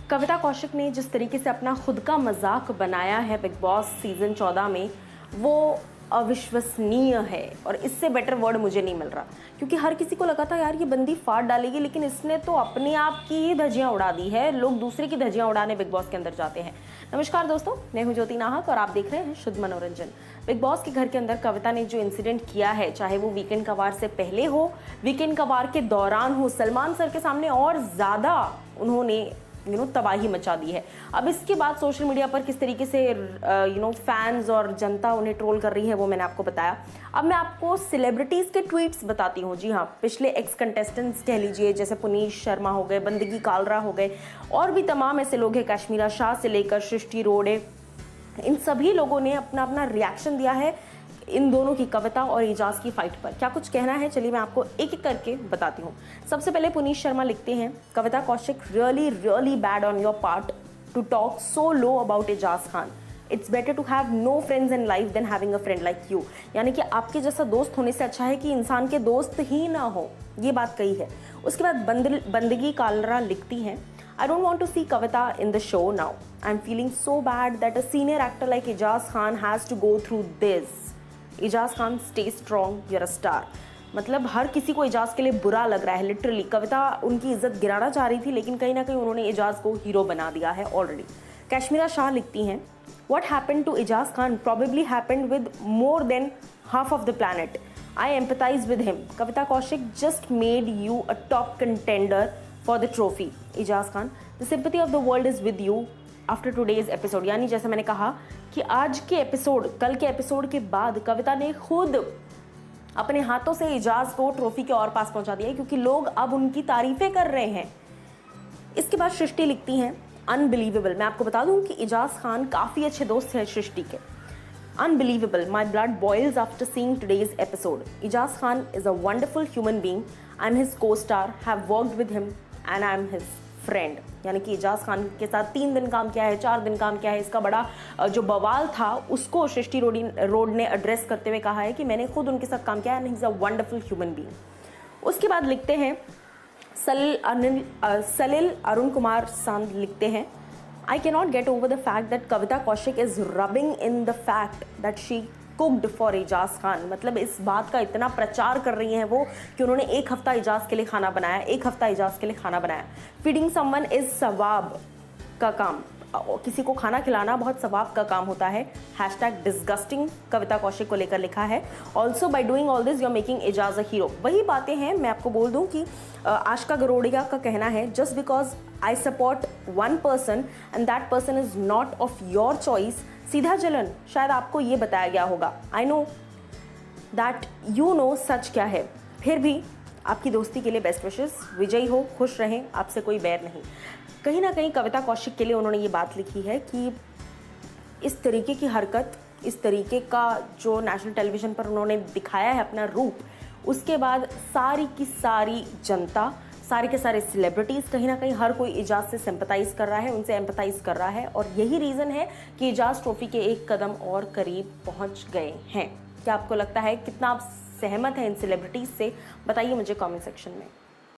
कविता कौशिक ने जिस तरीके से अपना खुद का मजाक बनाया है बिग बॉस सीजन 14 में, वो अविश्वसनीय है और इससे बेटर वर्ड मुझे नहीं मिल रहा। क्योंकि हर किसी को लगा था यार ये बंदी फाड़ डालेगी, लेकिन इसने तो अपने आप की ही धज्जियां उड़ा दी है। लोग दूसरे की धज्जियां उड़ाने बिग बॉस के अंदर जाते हैं। नमस्कार दोस्तों, मैं हूं ज्योति नाहक और आप देख रहे हैं शुद्ध मनोरंजन। बिग बॉस के घर के अंदर कविता ने जो इंसिडेंट किया है, चाहे वो वीकेंड का वार से पहले हो, वीकेंड का वार के दौरान हो, सलमान सर के सामने और ज्यादा उन्होंने तबाही मचा दी है। अब इसके बाद सोशल मीडिया पर किस तरीके से फैंस और जनता उन्हें ट्रोल कर रही है वो मैंने आपको बताया। अब मैं आपको सेलिब्रिटीज के ट्वीट्स बताती हूँ। जी हाँ, पिछले एक्स कंटेस्टेंट्स कह लीजिए, जैसे पुनीत शर्मा हो गए, बंदगी कालरा हो गए, और भी तमाम ऐसे लोग हैं, कश्मीरा शाह से लेकर सृष्टि रोड़े, इन सभी लोगों ने अपना अपना रिएक्शन दिया है इन दोनों की, कविता और एजाज की फाइट पर। क्या कुछ कहना है, चलिए मैं आपको एक एक करके बताती हूँ। सबसे पहले पुनीत शर्मा लिखते हैं, Kavita Kaushik, really bad on your part to talk so low about Ejaz Khan. It's better to have no friends in life than having a friend like you. यानी कि आपके जैसा दोस्त होने से अच्छा है कि इंसान के दोस्त ही ना हो, ये बात कही है। उसके बाद बंदगी कालरा लिखती हैं, I don't want to see Kavita in the show now. I'm feeling so bad that a senior actor like Ejaz Khan has to go through this. Eijaz Khan stay strong, you're a star. मतलब हर किसी को एजाज के लिए बुरा लग रहा है। लिटरली कविता उनकी इज्जत गिराना चाह रही थी, लेकिन कहीं ना कहीं उन्होंने एजाज को हीरो बना दिया है ऑलरेडी। कश्मीरा शाह लिखती हैं, what happened to Eijaz Khan probably happened with more than half of the planet. I empathize with him. Kavita Kaushik just made you a top contender for the trophy. Eijaz Khan, the sympathy of the world is with you after today's episode. यानी जैसे मैंने कहा कि आज के episode, कल के episode के बाद कविता ने खुद अपने हाथों से एजाज को ट्रॉफी के और पास पहुंचा दिया है, क्योंकि लोग अब उनकी तारीफें कर रहे हैं। इसके बाद सृष्टि लिखती हैं, अनबिलीवेबल। मैं आपको बता दूं कि एजाज खान काफ़ी अच्छे दोस्त हैं सृष्टि के। Unbelievable, my blood boils after seeing today's episode. Ejaz Khan is a wonderful human being. I am his co star, have worked with him and I am his friend. यानी कि एजाज खान के साथ 3 दिन काम किया है, 4 दिन काम किया है। इसका बड़ा जो बवाल था उसको सृष्टि रोड ने एड्रेस करते हुए कहा है कि मैंने खुद उनके साथ काम किया and he is a wonderful human being. उसके बाद लिखते हैं सलिल अरुण कुमार सांद लिखते हैं, I can not get over the fact that Kavita Kaushik is rubbing in the fact that she cooked for Eijaz Khan. मतलब इस बात का इतना प्रचार कर रही हैं वो कि उन्होंने 1 हफ्ता एजाज के लिए खाना बनाया, 1 हफ्ता एजाज के लिए खाना बनाया। फीडिंग समवन इज सवाब का काम, किसी को खाना खिलाना बहुत सवाब का काम होता है। हैशटैग डिस्गस्टिंग कविता कौशिक को लेकर लिखा है। Also by doing all this you are making Eijaz a hero. वही बातें हैं, मैं आपको बोल दूं कि आशका गरोडिया का कहना है, just because I support one person and that person is not of your choice, सीधा जलन। शायद आपको ये बताया गया होगा। I know that you know सच क्या है, फिर भी आपकी दोस्ती के लिए बेस्ट विशेस। विजयी हो, खुश रहें, आपसे कोई बैर नहीं। कहीं ना कहीं कविता कौशिक के लिए उन्होंने ये बात लिखी है कि इस तरीके की हरकत, इस तरीके का जो नेशनल टेलीविज़न पर उन्होंने दिखाया है अपना रूप, उसके बाद सारी की सारी जनता, सारे के सारे सेलिब्रिटीज़, कहीं ना कहीं हर कोई एजाज से सिंपैथाइज कर रहा है, उनसे एम्पैथाइज कर रहा है, और यही रीज़न है कि एजाज ट्रॉफी के एक कदम और करीब पहुंच गए हैं। क्या आपको लगता है, कितना आप सहमत हैं इन सेलिब्रिटीज़ से? बताइए मुझे कमेंट सेक्शन में।